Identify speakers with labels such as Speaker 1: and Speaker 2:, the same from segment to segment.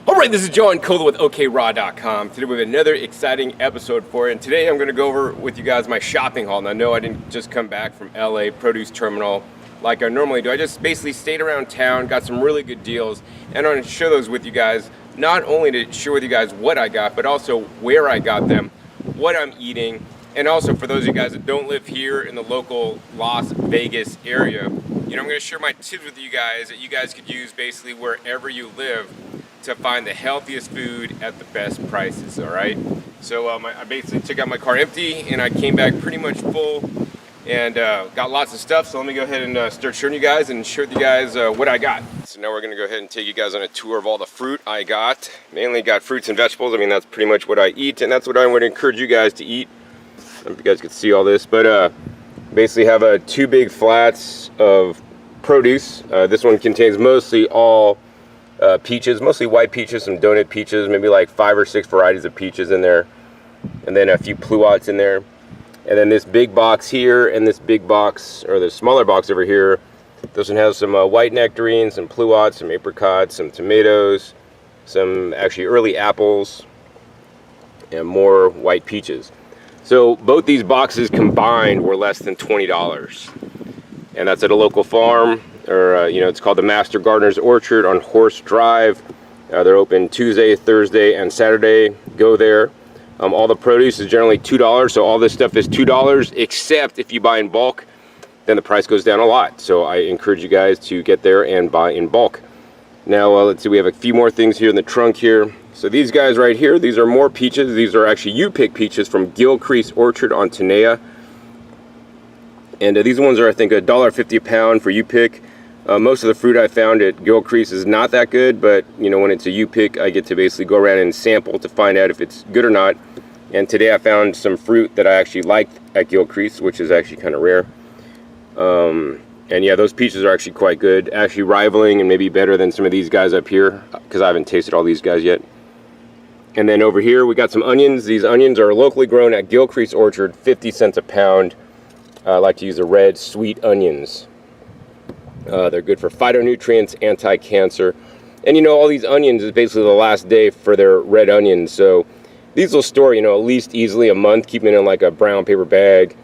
Speaker 1: Alright, this is John Cola with OKRAW.com. Today we have another exciting episode for you, and today I'm going to go over with you guys my shopping haul. Now, no, I didn't just come back from LA Produce Terminal like I normally do. I just basically stayed around town, got some really good deals, and I'm going to share those with you guys, not only to share with you guys what I got, but also where I got them, what I'm eating, and also for those of you guys that don't live here in the local Las Vegas area, I'm going to share my tips with you guys that you guys could use basically wherever you live to find the healthiest food at the best prices. All right, so I basically took out my car empty and I came back pretty much full and got lots of stuff. So let me go ahead and start showing you guys and show you guys what I got. So now we're gonna go ahead and take you guys on a tour of all the fruit I got. Mainly got fruits and vegetables. I mean, that's pretty much what I eat, and that's what I would encourage you guys to eat. I don't know if you guys can see all this, but basically have two big flats of produce. This one contains mostly all peaches, mostly white peaches, some donut peaches, maybe like 5 or 6 varieties of peaches in there, and then a few pluots in there. And then this big box here and this big box, or the smaller box over here, this one has some white nectarines, some pluots, some apricots, some tomatoes, some actually early apples, and more white peaches. So both these boxes combined were less than $20, and that's at a local farm. Or it's called the Master Gardener's Orchard on Horse Drive. They're open Tuesday, Thursday, and Saturday. Go there. All the produce is generally $2, so all this stuff is $2, except if you buy in bulk, then the price goes down a lot. So I encourage you guys to get there and buy in bulk. Now let's see, we have a few more things here in the trunk here. So these guys right here, these are more peaches. These are actually you-pick peaches from Gilcrease Orchard on Tenaya. And these ones are, I think, $1.50 a pound for you-pick. Most of the fruit I found at Gilcrease is not that good, but when it's a you-pick, I get to basically go around and sample to find out if it's good or not. And today I found some fruit that I actually liked at Gilcrease, which is actually kind of rare. And yeah, those peaches are actually quite good, actually rivaling and maybe better than some of these guys up here, because I haven't tasted all these guys yet. And then over here we got some onions. These onions are locally grown at Gilcrease Orchard, 50 cents a pound. I like to use the red sweet onions. They're good for phytonutrients, anti-cancer, and all these onions is basically the last day for their red onions. So these will store at least easily a month, keeping in like a brown paper bag,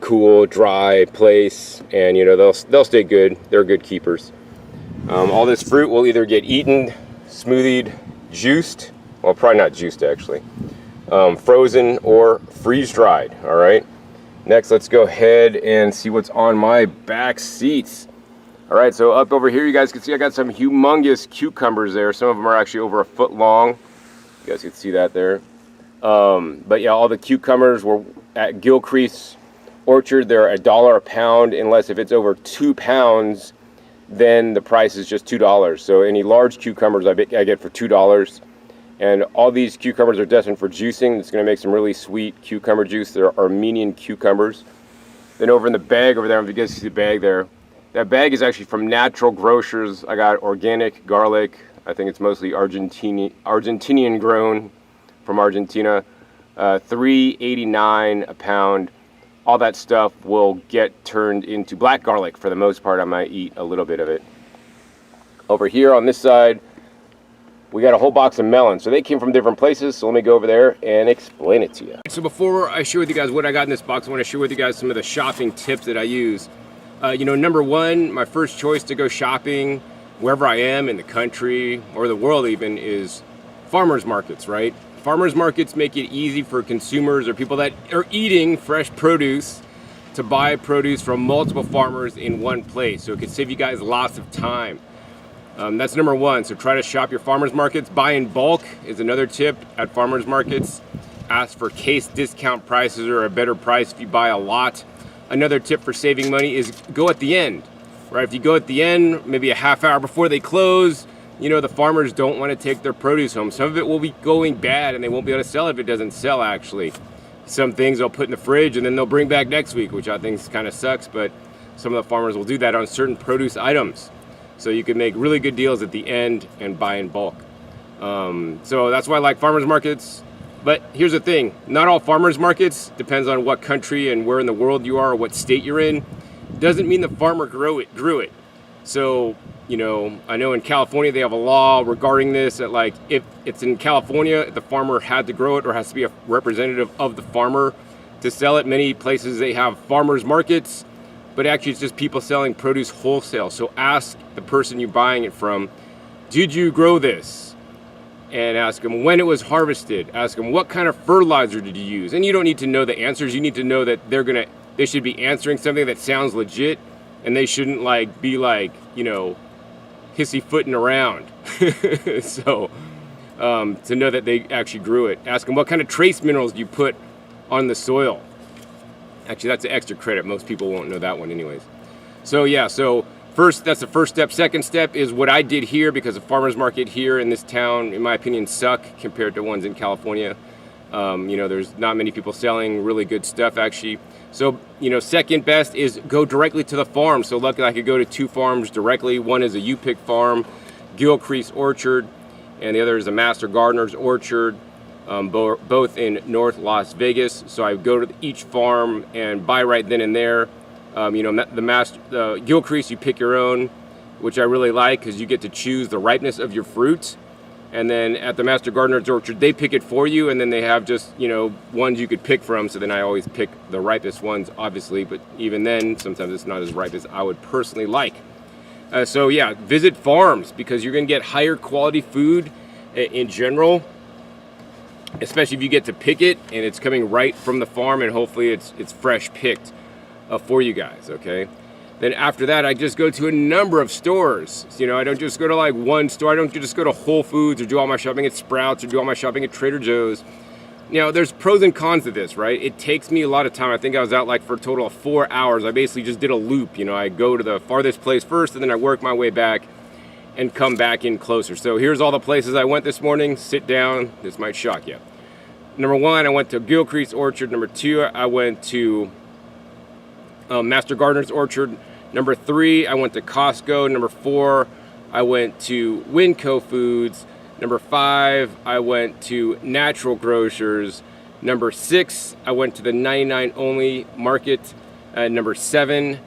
Speaker 1: cool, dry place, and they'll stay good. They're good keepers. All this fruit will either get eaten, smoothied, juiced, well, probably not juiced actually, frozen or freeze dried. All right. Next, let's go ahead and see what's on my back seats. All right, so up over here, you guys can see I got some humongous cucumbers there. Some of them are actually over a foot long. You guys can see that there. But yeah, all the cucumbers were at Gilcrease Orchard. They're $1 a pound, unless if it's over 2 pounds, then the price is just $2. So any large cucumbers I get for $2. And all these cucumbers are destined for juicing. It's going to make some really sweet cucumber juice. They're Armenian cucumbers. Then over in the bag over there, if you guys see the bag there, that bag is actually from Natural Grocers. I got organic garlic. I think it's mostly Argentinian grown from Argentina. $3.89 a pound. All that stuff will get turned into black garlic for the most part. I might eat a little bit of it. Over here on this side, we got a whole box of melons. So they came from different places, so let me go over there and explain it to you. So before I share with you guys what I got in this box, I want to share with you guys some of the shopping tips that I use. Number one, my first choice to go shopping wherever I am in the country or the world even is farmers markets, right? Farmers markets make it easy for consumers or people that are eating fresh produce to buy produce from multiple farmers in one place. So it could save you guys lots of time. That's number one. So try to shop your farmers markets. Buy in bulk is another tip at farmers markets. Ask for case discount prices or a better price if you buy a lot. Another tip for saving money is go at the end, right? If you go at the end, maybe a half hour before they close, the farmers don't want to take their produce home. Some of it will be going bad and they won't be able to sell it if it doesn't sell actually. Some things they'll put in the fridge and then they'll bring back next week, which I think kind of sucks, but some of the farmers will do that on certain produce items. So you can make really good deals at the end and buy in bulk. So that's why I like farmers markets. But here's the thing, not all farmers markets, depends on what country and where in the world you are or what state you're in, doesn't mean the farmer grew it. So, you know, I know in California they have a law regarding this that like if it's in California, the farmer had to grow it or has to be a representative of the farmer to sell it. Many places they have farmers markets, but actually it's just people selling produce wholesale. So ask the person you're buying it from, did you grow this? And ask them when it was harvested. Ask them what kind of fertilizer did you use? And you don't need to know the answers. You need to know that they should be answering something that sounds legit, and they shouldn't like be like, you know, hissy-footing around. So to know that they actually grew it. Ask them what kind of trace minerals you put on the soil. Actually, that's an extra credit. Most people won't know that one anyways. So yeah, so first, that's the first step. Second step is what I did here, because the farmer's market here in this town, in my opinion, suck compared to ones in California. You know, there's not many people selling really good stuff actually. So, you know, second best is go directly to the farm. So luckily I could go to 2 farms directly. One is a U-Pick farm, Gilcrease Orchard, and the other is a Master Gardener's Orchard, both in North Las Vegas. So I go to each farm and buy right then and there. You know, the Gilcrease, you pick your own, which I really like because you get to choose the ripeness of your fruit. And then at the Master Gardener's Orchard, they pick it for you, and then they have just, you know, ones you could pick from. So then I always pick the ripest ones, obviously, but even then, sometimes it's not as ripe as I would personally like. So yeah, visit farms because you're gonna get higher quality food in general, especially if you get to pick it and it's coming right from the farm, and hopefully it's fresh picked for you guys, okay? Then after that, I just go to a number of stores. You know, I don't just go to like one store. I don't just go to Whole Foods or do all my shopping at Sprouts or do all my shopping at Trader Joe's. You know, there's pros and cons to this, right? It takes me a lot of time. I think I was out like for a total of 4 hours. I basically just did a loop. You know, I go to the farthest place first and then I work my way back and come back in closer. So here's all the places I went this morning. Sit down. This might shock you. Number 1, I went to Gilcrease Orchard. Number 2, I went to Master Gardener's Orchard. Number 3, I went to Costco. Number 4, I went to Winco Foods. Number 5, I went to Natural Grocers. Number 6, I went to the 99 Only Market. Number 7,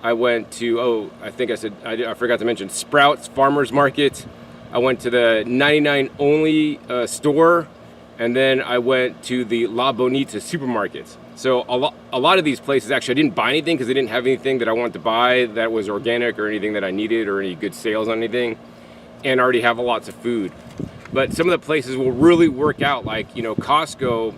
Speaker 1: I went to, I forgot to mention Sprouts Farmers Market. I went to the 99 Only store. And then I went to the La Bonita supermarkets. So a lot of these places, actually, I didn't buy anything because they didn't have anything that I wanted to buy that was organic or anything that I needed or any good sales on anything, and already have lots of food. But some of the places will really work out, like, you know, Costco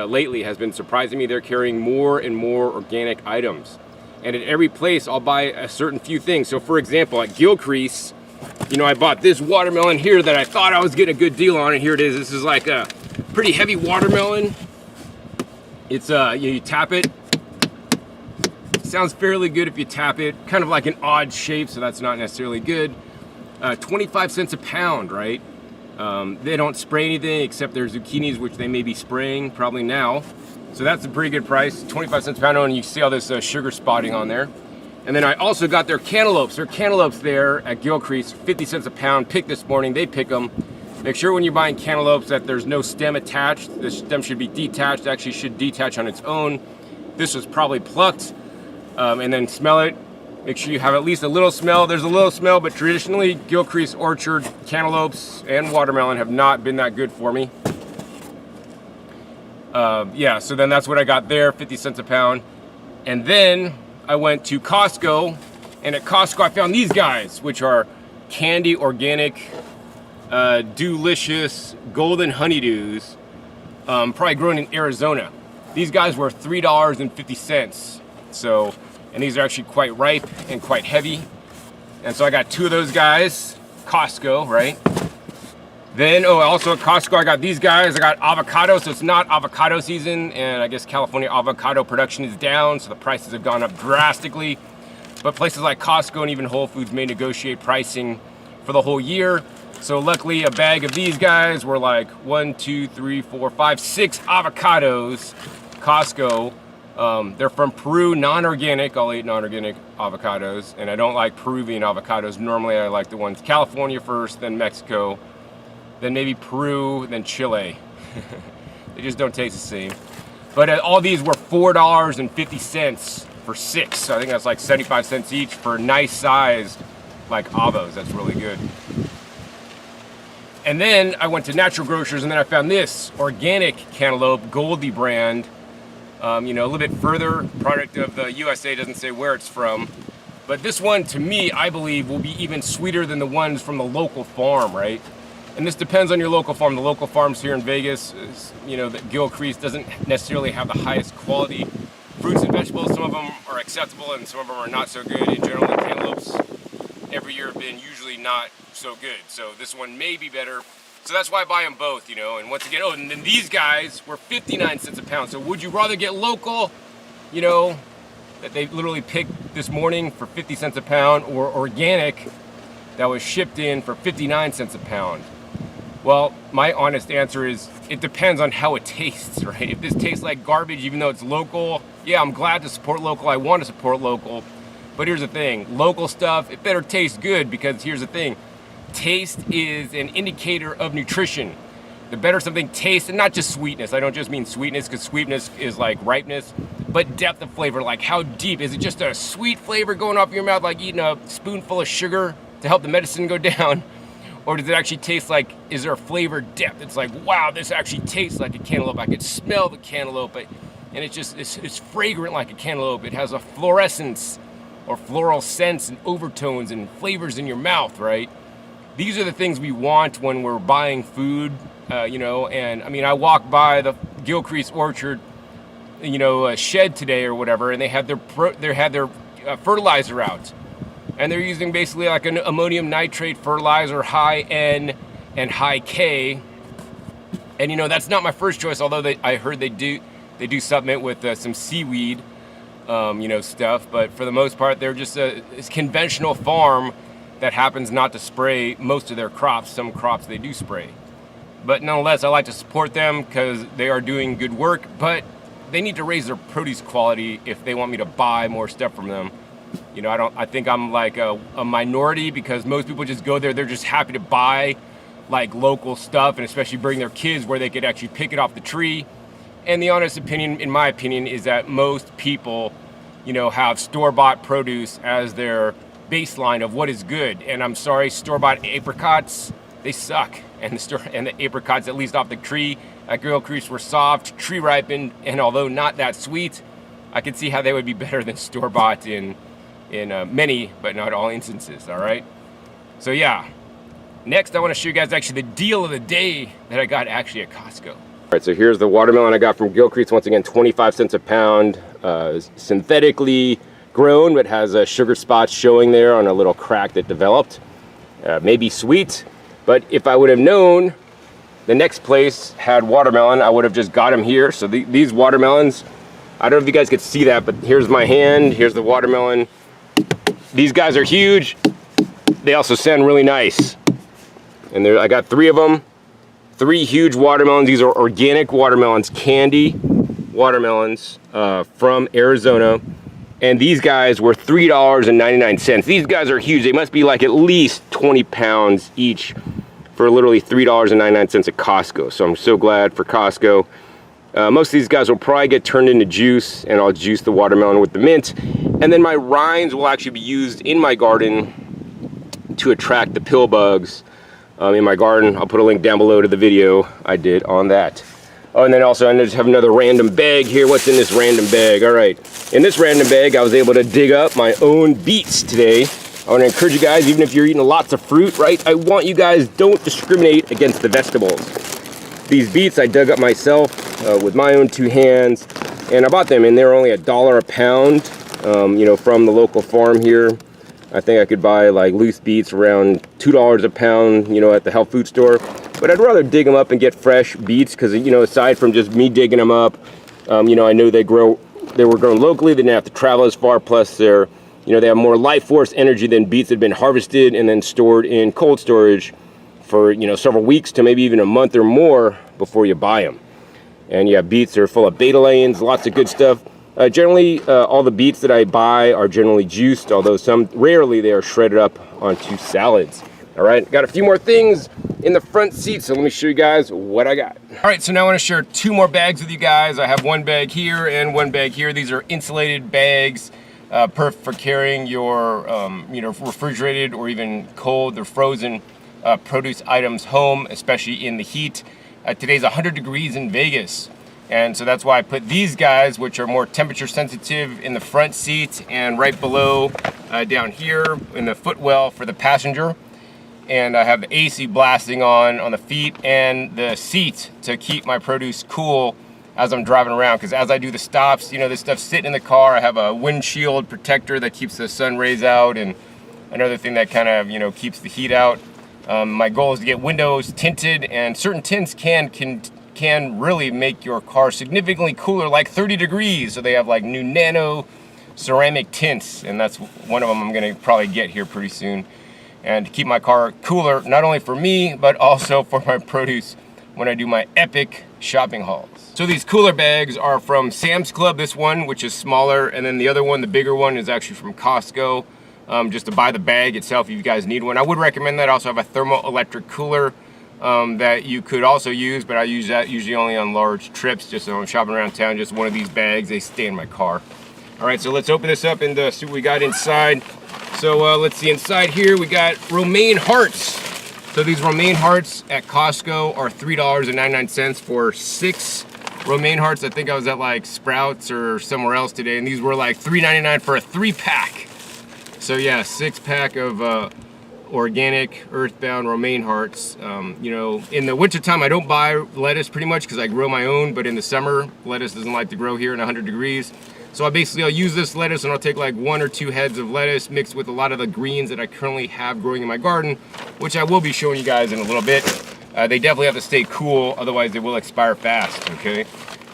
Speaker 1: lately has been surprising me. They're carrying more and more organic items. And at every place, I'll buy a certain few things. So for example, at Gilcrease, you know, I bought this watermelon here that I thought I was getting a good deal on, and here it is. This is like a pretty heavy watermelon. It's you tap it. Sounds fairly good if you tap it. Kind of like an odd shape, so that's not necessarily good. 25 cents a pound, right? They don't spray anything except their zucchinis, which they may be spraying probably now. So that's a pretty good price. 25 cents a pound, and you see all this sugar spotting on there. And then I also got their cantaloupes. Their cantaloupes there at Gilcrease, 50 cents a pound. Picked this morning. They pick them. Make sure when you're buying cantaloupes that there's no stem attached. The stem should be detached. Actually should detach on its own. This was probably plucked. And then smell it. Make sure you have at least a little smell. There's a little smell, but traditionally Gilcrease Orchard cantaloupes and watermelon have not been that good for me. Yeah, so then that's what I got there, 50 cents a pound. And then I went to Costco, and at Costco I found these guys, which are candy organic delicious golden honeydews, probably grown in Arizona. These guys were $3.50. So, and these are actually quite ripe and quite heavy. And so I got 2 of those guys, Costco, right? Then, also at Costco, I got these guys. I got avocado, so it's not avocado season, and I guess California avocado production is down, so the prices have gone up drastically. But places like Costco and even Whole Foods may negotiate pricing for the whole year. So luckily, a bag of these guys were like 1, 2, 3, 4, 5, 6 avocados. Costco. They're from Peru, non-organic. I'll eat non-organic avocados, and I don't like Peruvian avocados. Normally, I like the ones California first, then Mexico, then maybe Peru, then Chile. They just don't taste the same. But all these were $4.50 for 6. So I think that's like 75 cents each for nice size, like avos. That's really good. And then I went to Natural Grocers, and then I found this organic cantaloupe, Goldie brand. You know, a little bit further, product of the USA, doesn't say where it's from. But this one, to me, I believe, will be even sweeter than the ones from the local farm, right? And this depends on your local farm. The local farms here in Vegas, you know, that Gilcrease doesn't necessarily have the highest quality fruits and vegetables. Some of them are acceptable and some of them are not so good. In general, the cantaloupes every year have been usually not so good. So this one may be better. So that's why I buy them both, you know. And once again, oh, and then these guys were 59 cents a pound. So would you rather get local, you know, that they literally picked this morning for 50 cents a pound, or organic that was shipped in for 59 cents a pound? Well, my honest answer is it depends on how it tastes, right? If this tastes like garbage, even though it's local, yeah, I'm glad to support local. I want to support local. But here's the thing, local stuff, it better taste good, because here's the thing, taste is an indicator of nutrition. The better something tastes, and not just sweetness. I don't just mean sweetness, because sweetness is like ripeness, but depth of flavor, like how deep. Is it just a sweet flavor going off your mouth, like eating a spoonful of sugar to help the medicine go down? Or does it actually taste like, is there a flavor depth? It's like, wow, this actually tastes like a cantaloupe. I could smell the cantaloupe, and it's fragrant like a cantaloupe. It has a fluorescence or floral scents and overtones and flavors in your mouth, right? These are the things we want when we're buying food, you know. And I mean, I walked by the Gilcrease orchard, you know, shed today or whatever, and they had their fertilizer out. And they're using basically like an ammonium nitrate fertilizer, high N and high K. And you know, that's not my first choice, although I heard they do supplement with some seaweed, you know, stuff. But for the most part, they're just a conventional farm that happens not to spray most of their crops. Some crops they do spray. But nonetheless, I like to support them because they are doing good work, but they need to raise their produce quality if they want me to buy more stuff from them. You know, I think I'm like a minority, because most people just go there, they're just happy to buy like local stuff, and especially bring their kids where they could actually pick it off the tree. And the honest opinion, in my opinion, is that most people, you know, have store-bought produce as their baseline of what is good. And I'm sorry, store-bought apricots, they suck. And the apricots, at least off the tree at Gilcrease, were soft, tree ripened, and although not that sweet, I can see how they would be better than store-bought in many, but not all instances, all right? So yeah, next I want to show you guys actually the deal of the day that I got actually at Costco. All right, so here's the watermelon I got from Gilcrease. Once again, 25 cents a pound, synthetically grown, but has sugar spots showing there on a little crack that developed. Maybe sweet, but if I would have known the next place had watermelon, I would have just got them here. So these watermelons, I don't know if you guys could see that, but here's my hand, here's the watermelon. These guys are huge. They also sound really nice. And I got 3 of them, 3 huge watermelons. These are organic watermelons, candy watermelons from Arizona. And these guys were $3.99. These guys are huge. They must be like at least 20 pounds each for literally $3.99 at Costco. So I'm so glad for Costco. Most of these guys will probably get turned into juice, and I'll juice the watermelon with the mint. And then my rinds will actually be used in my garden to attract the pill bugs in my garden. I'll put a link down below to the video I did on that. Oh, and then also I just have another random bag here. What's in this random bag? All right, in this random bag, I was able to dig up my own beets today. I want to encourage you guys, even if you're eating lots of fruit, right? I want you guys, don't discriminate against the vegetables. These beets I dug up myself with my own 2 hands, and I bought them, and they're only $1 a pound, you know, from the local farm here. I think I could buy like loose beets around $2 a pound, you know, at the health food store. But I'd rather dig them up and get fresh beets, because, you know, aside from just me digging them up, you know, I know they were grown locally. They didn't have to travel as far. Plus, they're, you know, they have more life force energy than beets that have been harvested and then stored in cold storage for, you know, several weeks to maybe even a month or more before you buy them. And yeah, beets are full of betalains, lots of good stuff. Generally, all the beets that I buy are generally juiced, although rarely they are shredded up onto salads. All right, got a few more things in the front seat, so let me show you guys what I got. All right, so now I want to share 2 more bags with you guys. I have 1 bag here and 1 bag here. These are insulated bags, perfect for carrying your refrigerated or even cold or frozen produce items home, especially in the heat. Today's 100 degrees in Vegas, and so that's why I put these guys, which are more temperature sensitive, in the front seat and right below down here in the footwell for the passenger. And I have the AC blasting on the feet and the seat to keep my produce cool as I'm driving around, because as I do the stops, this stuff's sitting in the car. I have a windshield protector that keeps the sun rays out, and another thing that kind of keeps the heat out. My goal is to get windows tinted, and certain tints can really make your car significantly cooler, like 30 degrees. So they have like new nano ceramic tints, and that's one of them I'm gonna probably get here pretty soon, and to keep my car cooler, not only for me, but also for my produce when I do my epic shopping hauls. So these cooler bags are from Sam's Club, this one, which is smaller, and then the other one, the bigger one, is actually from Costco, just to buy the bag itself if you guys need one. I would recommend that. I also have a thermoelectric cooler that you could also use, but I use that usually only on large trips, just so I'm shopping around town. Just one of these bags, they stay in my car. All right, so let's open this up and see what we got inside. So let's see, inside here we got romaine hearts. So these romaine hearts at Costco are $3.99 for 6 romaine hearts. I think I was at like Sprouts or somewhere else today, and these were like $3.99 for a 3-pack. So yeah, 6-pack of organic earthbound romaine hearts. In the wintertime I don't buy lettuce pretty much because I grow my own, but in the summer lettuce doesn't like to grow here in 100 degrees. So I'll use this lettuce, and I'll take like 1 or 2 heads of lettuce mixed with a lot of the greens that I currently have growing in my garden, which I will be showing you guys in a little bit. They definitely have to stay cool, otherwise they will expire fast, okay?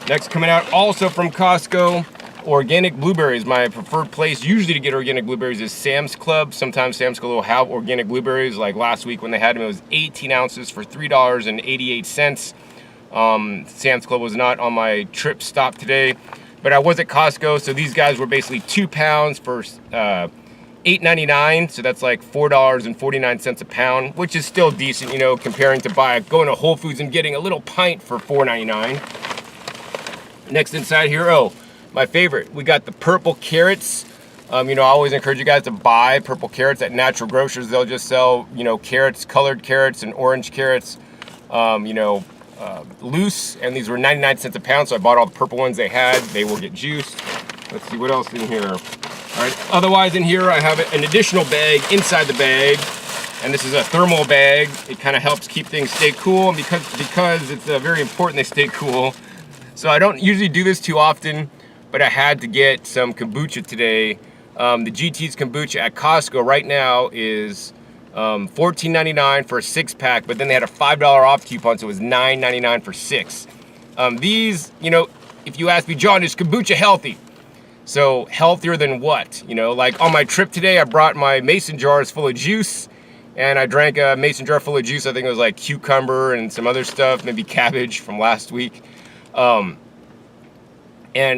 Speaker 1: Next, coming out also from Costco, organic blueberries. My preferred place usually to get organic blueberries is Sam's Club. Sometimes Sam's Club will have organic blueberries. Like last week when they had them, it was 18 ounces for $3.88. Sam's Club was not on my trip stop today, but I was at Costco, so these guys were basically 2 pounds for $8.99, so that's like $4.49 a pound, which is still decent, comparing to going to Whole Foods and getting a little pint for $4.99. Next inside here, my favorite, we got the purple carrots. I always encourage you guys to buy purple carrots at natural grocers. They'll just sell, carrots, colored carrots and orange carrots, loose, and these were 99 cents a pound, so I bought all the purple ones they had. They will get juiced. Let's see what else in here. All right, otherwise in here I have an additional bag inside the bag, and this is a thermal bag. It kind of helps keep things stay cool, and because it's very important they stay cool. So I don't usually do this too often, but I had to get some kombucha today. The GT's kombucha at Costco right now is $14.99 for a 6-pack, but then they had a $5 off coupon, so it was $9.99 for 6. These, if you ask me, John, is kombucha healthy? So healthier than what? Like on my trip today, I brought my mason jars full of juice, and I drank a mason jar full of juice. I think it was like cucumber and some other stuff, maybe cabbage from last week. And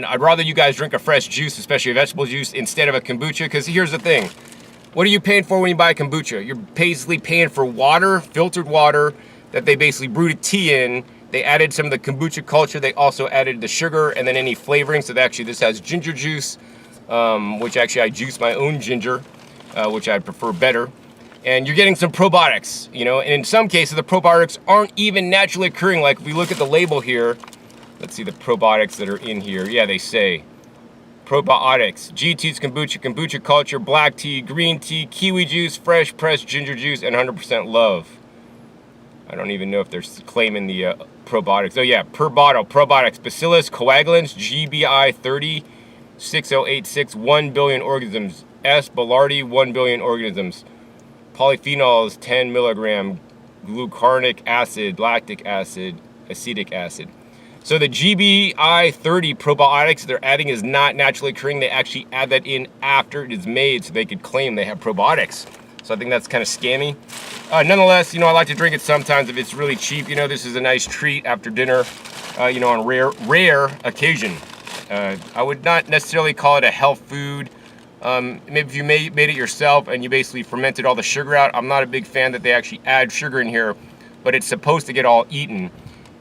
Speaker 1: I'd rather you guys drink a fresh juice, especially a vegetable juice, instead of a kombucha, because here's the thing. What are you paying for when you buy kombucha? You're basically paying for water, filtered water, that they basically brewed a tea in. They added some of the kombucha culture. They also added the sugar and then any flavoring. So this has ginger juice, which actually I juice my own ginger, which I prefer better. And you're getting some probiotics, and in some cases the probiotics aren't even naturally occurring. Like if we look at the label here, let's see the probiotics that are in here. Yeah, they say probiotics, GT's kombucha, kombucha culture, black tea, green tea, kiwi juice, fresh pressed ginger juice, and 100% love. I don't even know if they're claiming the probiotics. Oh yeah, per bottle, probiotics, bacillus coagulans, GBI 30, 6086, 1 billion organisms, S. boulardii, 1 billion organisms, polyphenols, 10 milligram, glucarnic acid, lactic acid, acetic acid. So the GBI 30 probiotics they're adding is not naturally occurring. They actually add that in after it is made so they could claim they have probiotics. So I think that's kind of scammy. Nonetheless, I like to drink it sometimes if it's really cheap. This is a nice treat after dinner, on rare occasion. I would not necessarily call it a health food Maybe if you made it yourself and you basically fermented all the sugar out. I'm not a big fan that they actually add sugar in here, but it's supposed to get all eaten.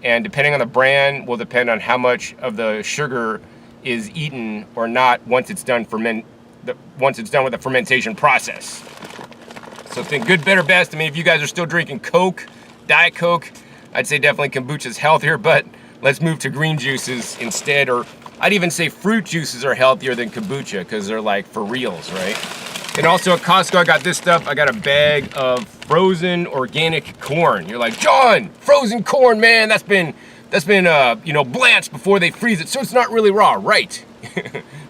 Speaker 1: And depending on the brand will depend on how much of the sugar is eaten or not once it's done with the fermentation process. So think good, better, best. I mean, if you guys are still drinking Coke, Diet Coke, I'd say definitely kombucha is healthier, but let's move to green juices instead, or I'd even say fruit juices are healthier than kombucha because they're like for reals, right? And also at Costco, I got this stuff. I got a bag of frozen organic corn. You're like, John, frozen corn, man, that's been blanched before they freeze it, so it's not really raw, right?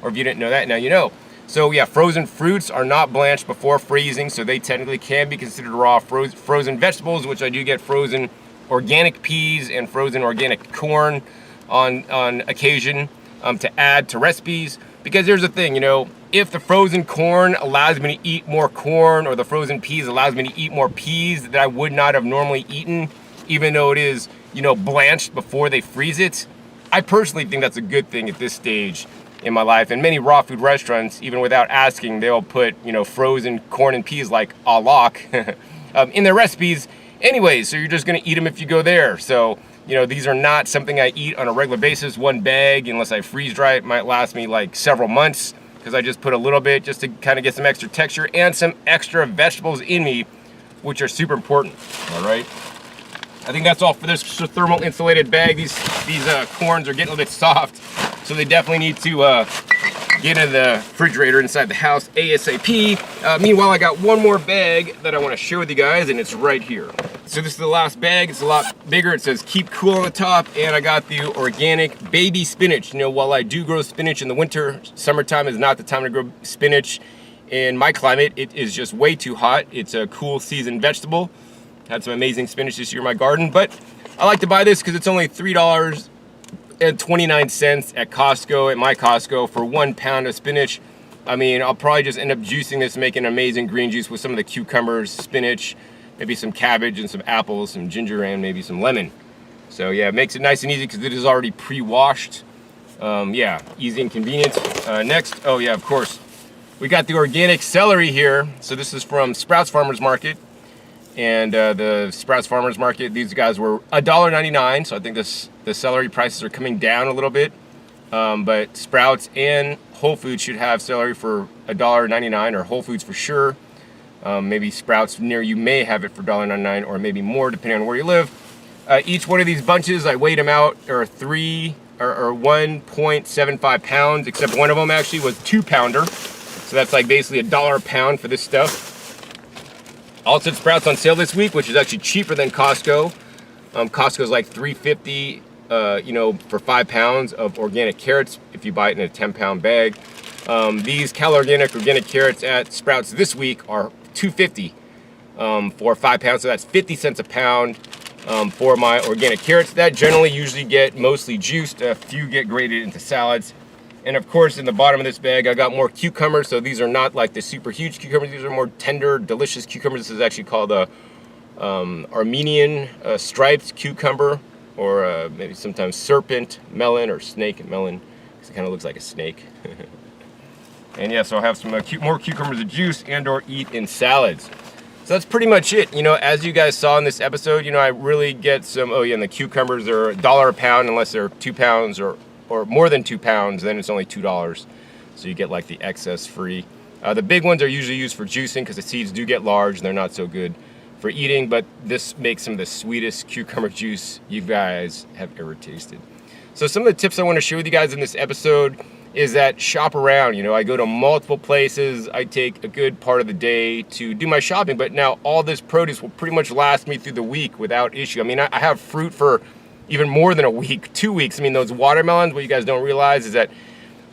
Speaker 1: Or if you didn't know that, now you know. So yeah, frozen fruits are not blanched before freezing, so they technically can be considered raw. Frozen vegetables, which I do get frozen organic peas and frozen organic corn on occasion to add to recipes. Because here's the thing, if the frozen corn allows me to eat more corn, or the frozen peas allows me to eat more peas that I would not have normally eaten, even though it is, blanched before they freeze it, I personally think that's a good thing at this stage in my life. And many raw food restaurants, even without asking, they'll put, frozen corn and peas like a lock in their recipes anyways, so you're just gonna eat them if you go there. So, these are not something I eat on a regular basis. One bag, unless I freeze dry it, might last me like several months because I just put a little bit just to kind of get some extra texture and some extra vegetables in me, which are super important, all right? I think that's all for this thermal insulated bag. These corns are getting a little bit soft, so they definitely need to get in the refrigerator inside the house ASAP. Meanwhile, I got one more bag that I want to share with you guys, and it's right here. So this is the last bag. It's a lot bigger. It says keep cool on the top, and I got the organic baby spinach. While I do grow spinach in the winter, summertime is not the time to grow spinach. In my climate, it is just way too hot. It's a cool season vegetable. Had some amazing spinach this year in my garden, but I like to buy this because it's only $3.29 at Costco, at my Costco, for 1 pound of spinach. I mean, I'll probably just end up juicing this, making amazing green juice with some of the cucumbers, spinach, maybe some cabbage and some apples, some ginger, and maybe some lemon. So yeah, it makes it nice and easy because it is already pre-washed. Yeah, easy and convenient. Next, oh yeah, of course, we got the organic celery here. So this is from Sprouts Farmers Market. And the Sprouts Farmers Market, these guys were $1.99, so I think the celery prices are coming down a little bit. But Sprouts and Whole Foods should have celery for $1.99, or Whole Foods for sure. Maybe Sprouts near you may have it for $1.99, or maybe more depending on where you live. Each one of these bunches, I weighed them out, are 1.75 pounds, except one of them actually was 2-pounder. So that's like basically $1 a pound for this stuff. Also at Sprouts on sale this week, which is actually cheaper than Costco. Costco's like $3.50, for 5 pounds of organic carrots if you buy it in a 10-pound bag. These organic carrots at Sprouts this week are $2.50 for 5 pounds, so that's 50 cents a pound for my organic carrots. That generally usually get mostly juiced. A few get grated into salads. And of course, in the bottom of this bag, I got more cucumbers. So these are not like the super huge cucumbers. These are more tender, delicious cucumbers. This is actually called a Armenian striped cucumber, or maybe sometimes serpent melon or snake melon, because it kind of looks like a snake. And yeah, so I'll have some more cucumbers to juice and or eat in salads. So that's pretty much it. As you guys saw in this episode, I really get some, and the cucumbers are $1 a pound unless they're 2 pounds or more than 2 pounds, then it's only $2. So you get like the excess free. The big ones are usually used for juicing because the seeds do get large and they're not so good for eating, but this makes some of the sweetest cucumber juice you guys have ever tasted. So some of the tips I want to share with you guys in this episode is that shop around. I go to multiple places. I take a good part of the day to do my shopping, but now all this produce will pretty much last me through the week without issue. I mean, I have fruit for even more than a week, 2 weeks. I mean, those watermelons, what you guys don't realize is that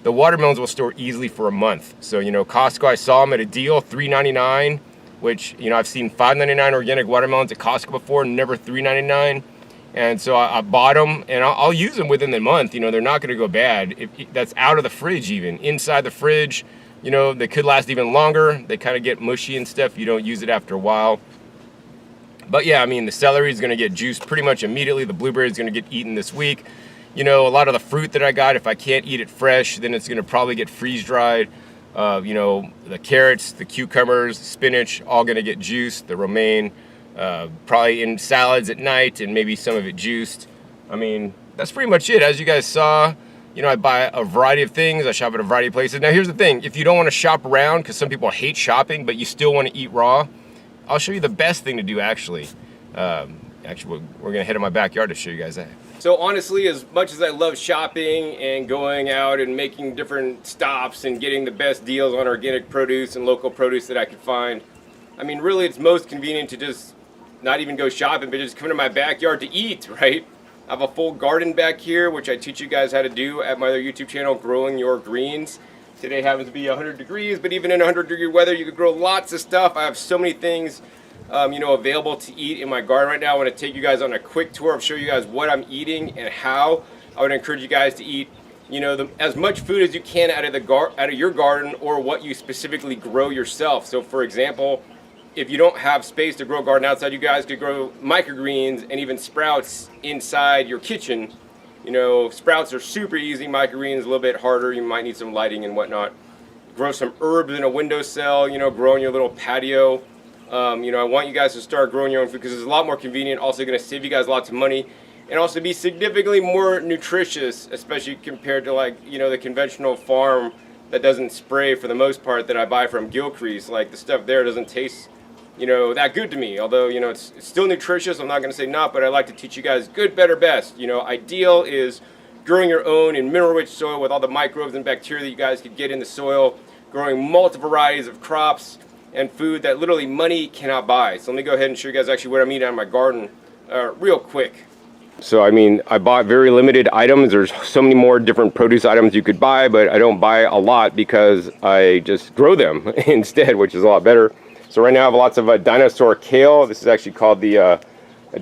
Speaker 1: the watermelons will store easily for a month. So, Costco, I saw them at a deal, $3.99, which, I've seen $5.99 organic watermelons at Costco before, never $3.99. And so I bought them, and I'll use them within the month. They're not going to go bad. That's out of the fridge even. Inside the fridge, they could last even longer. They kind of get mushy and stuff. You don't use it after a while. But yeah, I mean, the celery is going to get juiced pretty much immediately. The blueberry is going to get eaten this week. A lot of the fruit that I got, if I can't eat it fresh, then it's going to probably get freeze dried. You know, the carrots, the cucumbers, the spinach, all gonna get juiced. The romaine, probably in salads at night, and maybe some of it juiced. I mean, that's pretty much it. As you guys saw, you know, I buy a variety of things. I shop at a variety of places. Now, here's the thing. If you don't want to shop around, because some people hate shopping, but you still want to eat raw, I'll show you the best thing to do, actually. Actually, we're going to head in my backyard to show you guys that. So honestly, as much as I love shopping and going out and making different stops and getting the best deals on organic produce and local produce that I could find, I mean, really, it's most convenient to just not even go shopping, but just come to my backyard to eat, right? I have a full garden back here, which I teach you guys how to do at my other YouTube channel, Growing Your Greens. Today happens to be 100 degrees, but even in 100-degree weather, you could grow lots of stuff. I have so many things, you know, available to eat in my garden right now. I want to take you guys on a quick tour of show you guys what I'm eating and how. I would encourage you guys to eat, you know, as much food as you can out of your garden, or what you specifically grow yourself. So, for example, if you don't have space to grow a garden outside, you guys could grow microgreens and even sprouts inside your kitchen. You know, sprouts are super easy, microgreens a little bit harder. You might need some lighting and whatnot. Grow some herbs in a windowsill, you know, grow in your little patio. You know, I want you guys to start growing your own food because it's a lot more convenient, also going to save you guys lots of money, and also be significantly more nutritious, especially compared to, like, you know, the conventional farm that doesn't spray for the most part that I buy from Gilcrease. Like, the stuff there doesn't taste, you know, that good to me. Although, you know, it's still nutritious. I'm not going to say not, but I like to teach you guys good, better, best. You know, ideal is growing your own in mineral-rich soil with all the microbes and bacteria that you guys could get in the soil, growing multiple varieties of crops and food that literally money cannot buy. So let me go ahead and show you guys actually what I'm eating out of my garden real quick. So, I mean, I bought very limited items. There's so many more different produce items you could buy, but I don't buy a lot because I just grow them instead, which is a lot better. So right now I have lots of dinosaur kale. This is actually called the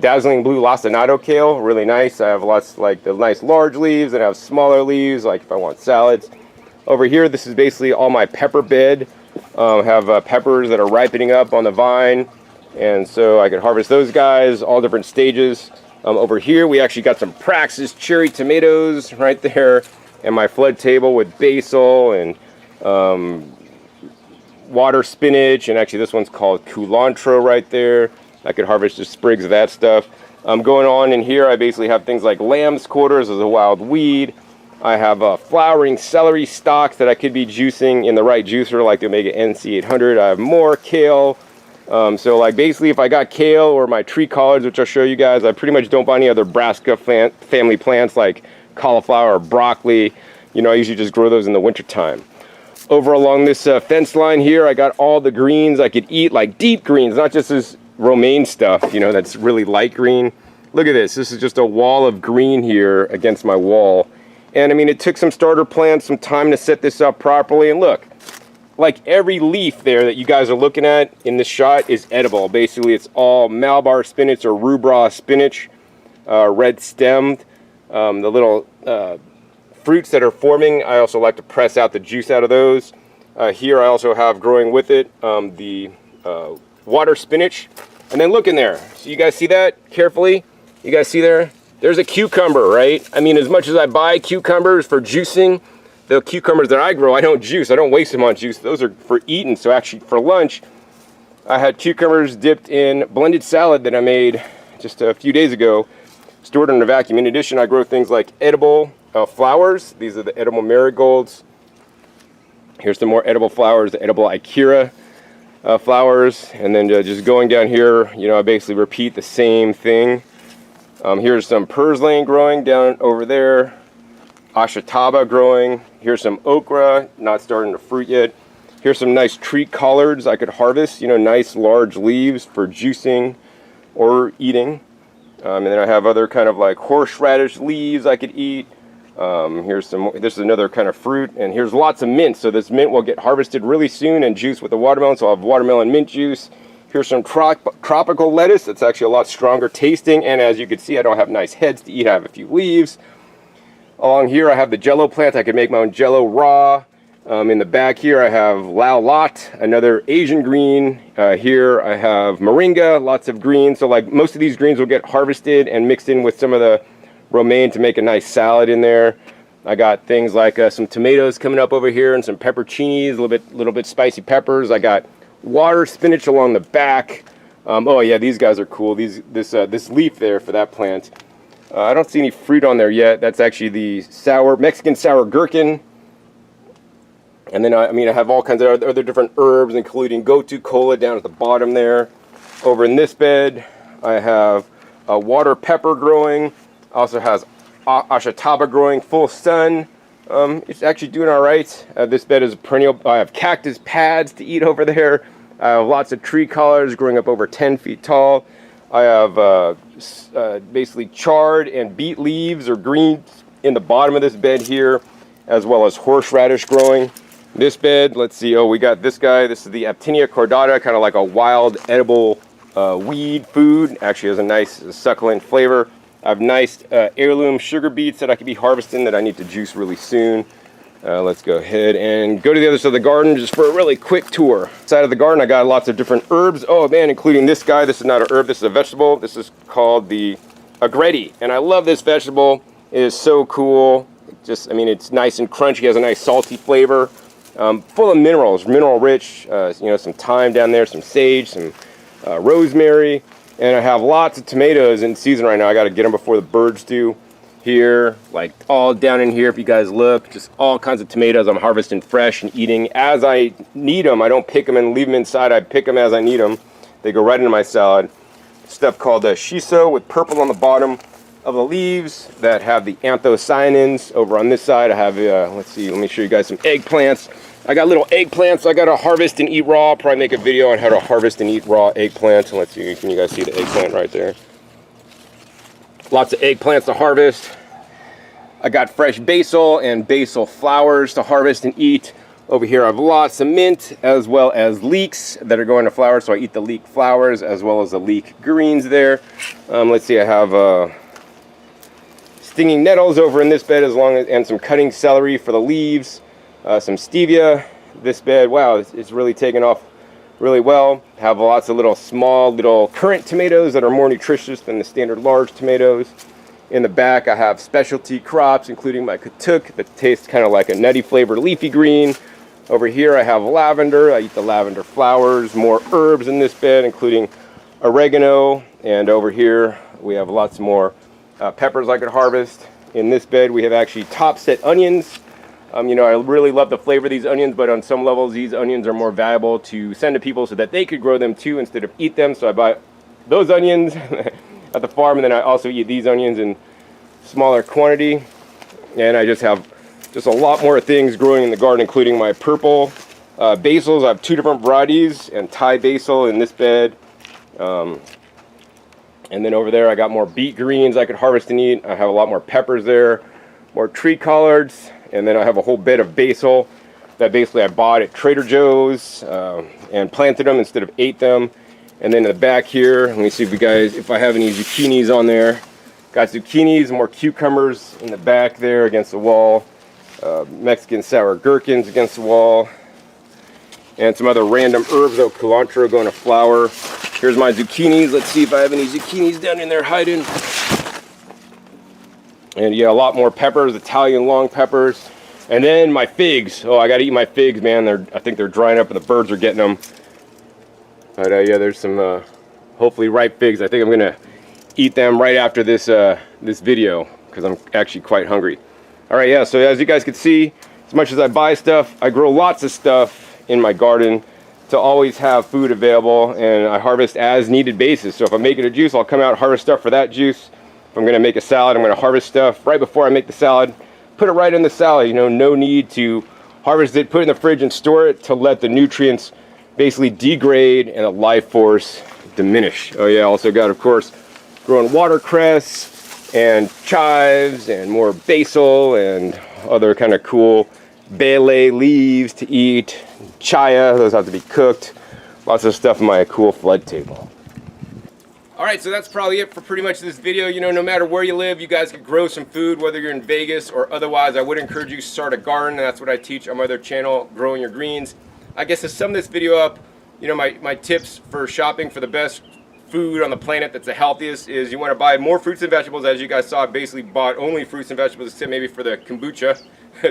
Speaker 1: dazzling blue lacinato kale. Really nice. I have lots like the nice large leaves, and I have smaller leaves, like if I want salads. Over here, this is basically all my pepper bed. Have peppers that are ripening up on the vine, and so I could harvest those guys, all different stages. Over here, we actually got some Praxis cherry tomatoes right there, and my flood table with basil and water spinach, and actually this one's called culantro right there. I could harvest just sprigs of that stuff. Going on in here, I basically have things like lamb's quarters as a wild weed. I have flowering celery stalks that I could be juicing in the right juicer, like the Omega NC800. I have more kale. So like basically if I got kale or my tree collards, which I'll show you guys, I pretty much don't buy any other brassica family plants like cauliflower or broccoli. You know, I usually just grow those in the wintertime. Over along this fence line here, I got all the greens I could eat, like deep greens, not just this romaine stuff, you know, that's really light green. Look at this. This is just a wall of green here against my wall. And I mean, it took some starter plants some time to set this up properly. And look, like every leaf there that you guys are looking at in this shot is edible. Basically, it's all Malabar spinach or rhubarb spinach, red stemmed. The little fruits that are forming, I also like to press out the juice out of those. Here I also have growing with it the water spinach. And then look in there. So you guys see that carefully? You guys see there? There's a cucumber, right? I mean, as much as I buy cucumbers for juicing, the cucumbers that I grow, I don't juice. I don't waste them on juice. Those are for eating. So actually for lunch, I had cucumbers dipped in blended salad that I made just a few days ago, stored in a vacuum. In addition, I grow things like edible flowers. These are the edible marigolds. Here's some more edible flowers, the edible Ikea flowers. And then just going down here, you know, I basically repeat the same thing. Here's some purslane growing down over there. Ashitaba growing. Here's some okra, not starting to fruit yet. Here's some nice tree collards I could harvest, you know, nice large leaves for juicing or eating. And then I have other kind of like horseradish leaves I could eat. Here's some, this is another kind of fruit, and here's lots of mint. So this mint will get harvested really soon and juiced with the watermelon, so I'll have watermelon mint juice. Here's some tropical lettuce. It's actually a lot stronger tasting, and as you can see, I don't have nice heads to eat. I have a few leaves. Along here, I have the jello plant. I can make my own jello raw. In the back here, I have lao lat, another Asian green. Here, I have moringa, lots of greens. So like most of these greens will get harvested and mixed in with some of the romaine to make a nice salad in there. I got things like some tomatoes coming up over here and some pepperoncinis, a little bit spicy peppers. I got water spinach along the back. Oh yeah, these guys are cool. This leaf there for that plant. I don't see any fruit on there yet. That's actually the Mexican sour gherkin. And then I have all kinds of other different herbs, including gotu kola down at the bottom there. Over in this bed, I have water pepper growing. Also has ashitaba growing, full sun. It's actually doing all right. This bed is a perennial. I have cactus pads to eat over there. I have lots of tree collards growing up over 10 feet tall. I have basically chard and beet leaves or greens in the bottom of this bed here, as well as horseradish growing. This bed, let's see, we got this guy. This is the Aptinia cordata, kind of like a wild edible weed food. Actually has a nice succulent flavor. I have nice heirloom sugar beets that I could be harvesting that I need to juice really soon. Let's go ahead and go to the other side of the garden just for a really quick tour. Side of the garden, I got lots of different herbs. Oh man, including this guy. This is not an herb, this is a vegetable. This is called the agretti, and I love this vegetable. It is so cool. It's nice and crunchy, has a nice salty flavor. Full of minerals, mineral rich, some thyme down there, some sage, some rosemary, and I have lots of tomatoes in season right now. I got to get them before the birds do. Here, like all down in here, if you guys look, just all kinds of tomatoes I'm harvesting fresh and eating as I need them. I don't pick them and leave them inside. I pick them as I need them. They go right into my salad. Stuff called shiso with purple on the bottom of the leaves that have the anthocyanins. Over on this side, I have, let me show you guys some eggplants. I got little eggplants I got to harvest and eat raw. I'll probably make a video on how to harvest and eat raw eggplants. Let's see, can you guys see the eggplant right there? Lots of eggplants to harvest. I got fresh basil and basil flowers to harvest and eat. Over here I have lots of mint as well as leeks that are going to flower, so I eat the leek flowers as well as the leek greens there. Let's see, I have stinging nettles over in this bed and some cutting celery for the leaves. Some stevia. This bed, wow, it's really taken off really well. Have lots of small currant tomatoes that are more nutritious than the standard large tomatoes. In the back I have specialty crops, including my katuk that tastes kind of like a nutty flavored leafy green. Over here I have lavender. I eat the lavender flowers. More herbs in this bed, including oregano. And over here we have lots more peppers I could harvest. In this bed we have actually top set onions. I really love the flavor of these onions, but on some levels these onions are more valuable to send to people so that they could grow them too instead of eat them. So I buy those onions at the farm, and then I also eat these onions in smaller quantity. And I just have a lot more things growing in the garden, including my purple basils. I have 2 different varieties, and Thai basil in this bed. And then over there I got more beet greens I could harvest and eat. I have a lot more peppers there, more tree collards. And then I have a whole bed of basil that basically I bought at Trader Joe's and planted them instead of ate them. And then in the back here, let me see if I have any zucchinis on there. Got zucchinis, more cucumbers in the back there against the wall. Mexican sour gherkins against the wall. And some other random herbs, cilantro going to flower. Here's my zucchinis. Let's see if I have any zucchinis down in there hiding. And yeah, a lot more peppers, Italian long peppers. And then my figs. Oh, I gotta eat my figs, man. I think they're drying up and the birds are getting them. But yeah, there's some hopefully ripe figs. I think I'm gonna eat them right after this this video because I'm actually quite hungry. All right, yeah, so as you guys can see, as much as I buy stuff, I grow lots of stuff in my garden to always have food available, and I harvest as needed basis. So if I'm making a juice, I'll come out and harvest stuff for that juice. If I'm going to make a salad, I'm going to harvest stuff right before I make the salad. Put it right in the salad, no need to harvest it, put it in the fridge and store it to let the nutrients basically degrade and the life force diminish. Oh yeah, also got, of course, growing watercress and chives and more basil and other kind of cool bele leaves to eat. Chaya, those have to be cooked. Lots of stuff in my cool flood table. Alright, so that's probably it for pretty much this video. No matter where you live, you guys can grow some food, whether you're in Vegas or otherwise. I would encourage you to start a garden, and that's what I teach on my other channel, Growing Your Greens. I guess to sum this video up, my tips for shopping for the best food on the planet that's the healthiest is you want to buy more fruits and vegetables. As you guys saw, I basically bought only fruits and vegetables, except maybe for the kombucha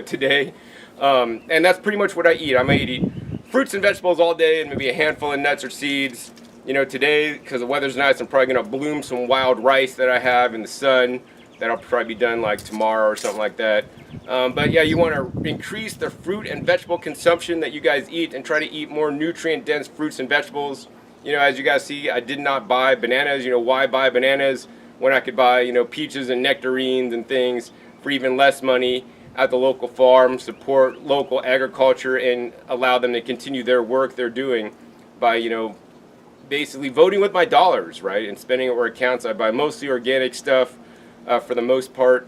Speaker 1: today. And that's pretty much what I eat. I might eat fruits and vegetables all day and maybe a handful of nuts or seeds. You know, today, because the weather's nice, I'm probably going to bloom some wild rice that I have in the sun. That'll probably be done like tomorrow or something like that. But yeah, you want to increase the fruit and vegetable consumption that you guys eat and try to eat more nutrient-dense fruits and vegetables. You know, as you guys see, I did not buy bananas. You know, why buy bananas when I could buy, you know, peaches and nectarines and things for even less money at the local farm, support local agriculture, and allow them to continue their work they're doing by, you know, basically voting with my dollars, right, and spending it where it counts. I buy mostly organic stuff for the most part,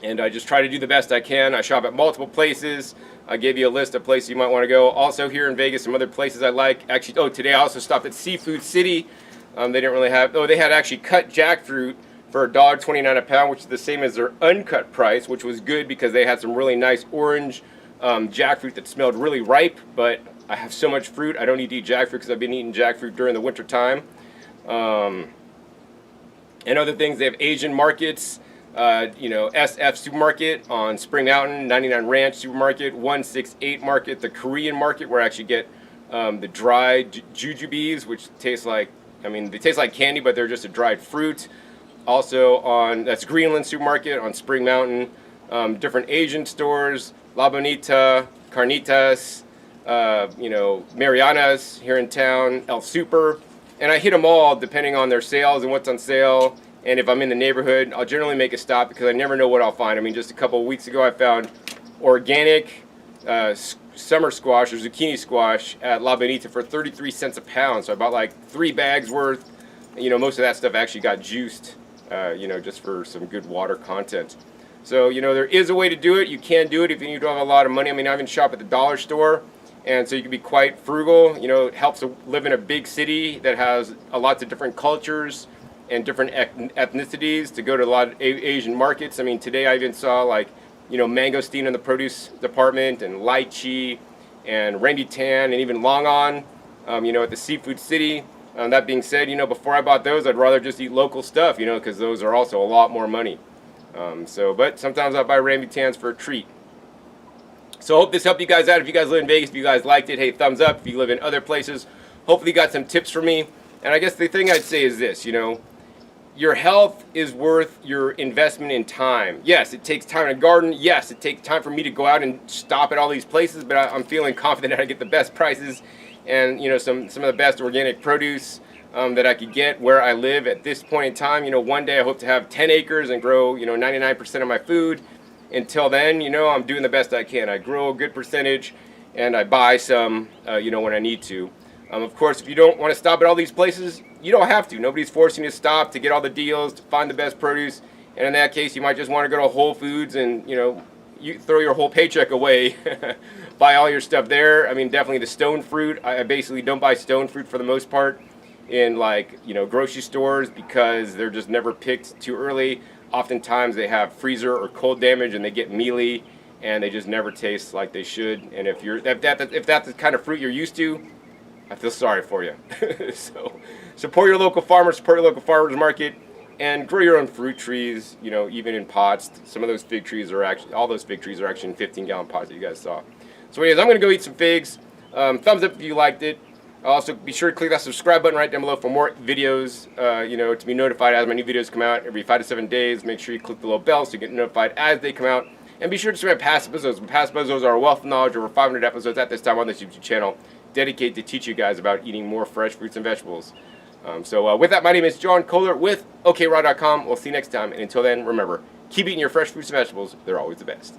Speaker 1: and I just try to do the best I can. I shop at multiple places. I gave you a list of places you might want to go. Also here in Vegas, some other places I like. Actually, oh, today I also stopped at Seafood City. They didn't really have, oh, they had actually cut jackfruit for $1.29 a pound, which is the same as their uncut price, which was good because they had some really nice orange jackfruit that smelled really ripe, but I have so much fruit, I don't need to eat jackfruit because I've been eating jackfruit during the winter time. And other things, they have Asian markets, you know, SF Supermarket on Spring Mountain, 99 Ranch Supermarket, 168 Market, the Korean Market where I actually get the dried jujubes, which taste like, I mean, they taste like candy, but they're just a dried fruit. Also on, that's Greenland Supermarket on Spring Mountain, different Asian stores, La Bonita, Carnitas, you know, Mariana's here in town, El Super, and I hit them all depending on their sales and what's on sale. And if I'm in the neighborhood, I'll generally make a stop because I never know what I'll find. I mean, just a couple of weeks ago, I found organic summer squash or zucchini squash at La Bonita for 33 cents a pound. So I bought like 3 bags worth. You know, most of that stuff actually got juiced, you know, just for some good water content. So, you know, there is a way to do it. You can do it if you don't have a lot of money. I mean, I even shop at the dollar store, and so you can be quite frugal. You know, it helps to live in a big city that has a lots of different cultures and different ethnicities, to go to a lot of Asian markets. I mean, today I even saw, like, you know, mangosteen in the produce department, and lychee, and rambutan, and even longan, you know, at the Seafood City. That being said, you know, before I bought those, I'd rather just eat local stuff, you know, because those are also a lot more money. But sometimes I'll buy rambutans for a treat. So I hope this helped you guys out. If you guys live in Vegas, if you guys liked it, hey, thumbs up. If you live in other places, hopefully you got some tips for me. And I guess the thing I'd say is this, you know, your health is worth your investment in time. Yes, it takes time to garden. Yes, it takes time for me to go out and stop at all these places, but I'm feeling confident that I get the best prices and, you know, some of the best organic produce that I could get where I live at this point in time. You know, one day I hope to have 10 acres and grow, you know, 99% of my food. Until then, you know, I'm doing the best I can. I grow a good percentage and I buy some, you know, when I need to. Of course, if you don't want to stop at all these places, you don't have to. Nobody's forcing you to stop to get all the deals, to find the best produce. And in that case, you might just want to go to Whole Foods and, you know, you throw your whole paycheck away, buy all your stuff there. I mean, definitely the stone fruit. I basically don't buy stone fruit for the most part in, like, you know, grocery stores because they're just never picked too early. Oftentimes they have freezer or cold damage and they get mealy and they just never taste like they should. And if that's the kind of fruit you're used to, I feel sorry for you. So support your local farmers, support your local farmers market, and grow your own fruit trees, you know, even in pots. Some of those fig trees are actually, all those fig trees are actually in 15-gallon pots that you guys saw. So anyways, I'm going to go eat some figs. Thumbs up if you liked it. Also, be sure to click that subscribe button right down below for more videos, you know, to be notified as my new videos come out every 5 to 7 days. Make sure you click the little bell so you get notified as they come out. And be sure to subscribe to past episodes. Past episodes are a wealth of knowledge, over 500 episodes at this time on this YouTube channel, dedicated to teach you guys about eating more fresh fruits and vegetables. So with that, my name is John Kohler with OKRAW.com. We'll see you next time. And until then, remember, keep eating your fresh fruits and vegetables. They're always the best.